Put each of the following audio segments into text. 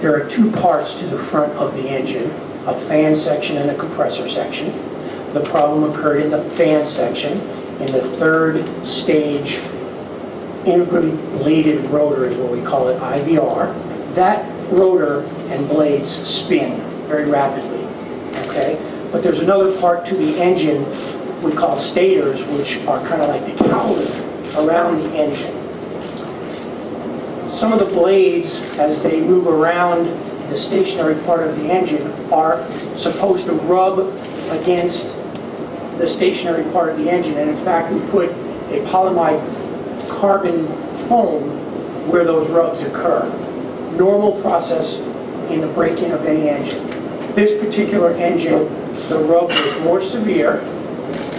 There are two parts to the front of the engine, a fan section and a compressor section. The problem occurred in the fan section. In the third stage, integrally bladed rotor is what we call it, IVR. That rotor and blades spin very rapidly, okay? But there's another part to the engine we call stators, which are kind of like the cowling around the engine. Some of the blades, as they move around the stationary part of the engine, are supposed to rub against the stationary part of the engine, and in fact we put a polyamide carbon foam where those rubs occur. Normal process in the break-in of any engine. This particular engine, the rub was more severe,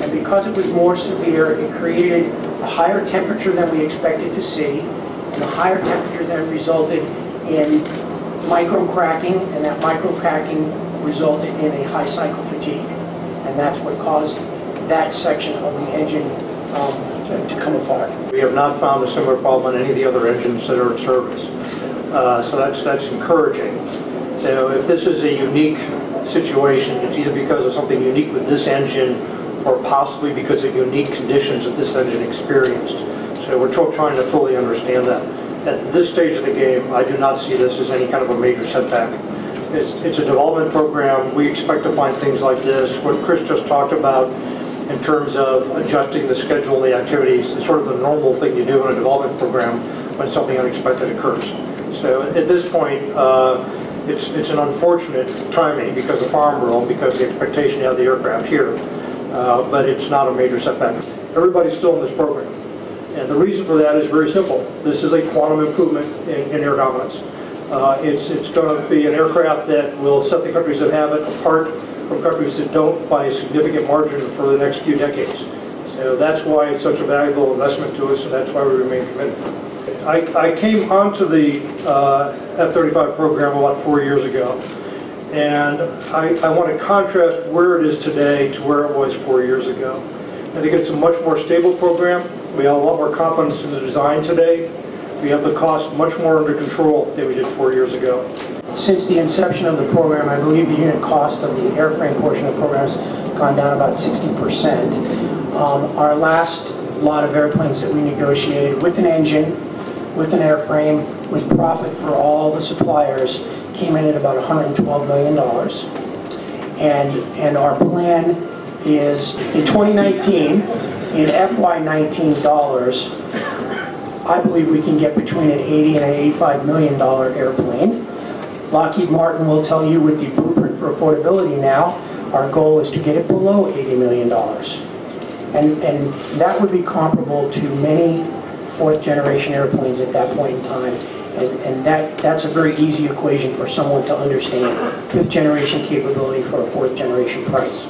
and because it was more severe, it created a higher temperature than we expected to see, and the higher temperature then resulted in micro-cracking, and that micro-cracking resulted in a high cycle fatigue. And that's what caused that section of the engine to come apart. We have not found a similar problem on any of the other engines that are in service. So that's encouraging. So if this is a unique situation, it's either because of something unique with this engine or possibly because of unique conditions that this engine experienced. So we're trying to fully understand that. At this stage of the game, I do not see this as any kind of a major setback. It's a development program. We expect to find things like this. What Chris just talked about in terms of adjusting the schedule and the activities is sort of the normal thing you do in a development program when something unexpected occurs. So at this point, it's an unfortunate timing because of Farnborough, because the expectation to have the aircraft here, but it's not a major setback. Everybody's still in this program. And the reason for that is very simple. This is a quantum improvement in air dominance. It's going to be an aircraft that will set the countries that have it apart from countries that don't by a significant margin for the next few decades. So that's why it's such a valuable investment to us, and that's why we remain committed. I came onto the F-35 program about 4 years ago, and I want to contrast where it is today to where it was 4 years ago. I think it's a much more stable program. We have a lot more confidence in the design today. We have the cost much more under control than we did 4 years ago. Since the inception of the program, I believe the unit cost of the airframe portion of the program has gone down about 60%. Our last lot of airplanes that we negotiated with an engine, with an airframe, with profit for all the suppliers, came in at about $112 million. And our plan is, in 2019, in FY19 dollars, I believe we can get between an $80 and an $85 million airplane. Lockheed Martin will tell you with the blueprint for affordability now, our goal is to get it below $80 million. And that would be comparable to many fourth generation airplanes at that point in time. And that's a very easy equation for someone to understand. Fifth generation capability for a fourth generation price.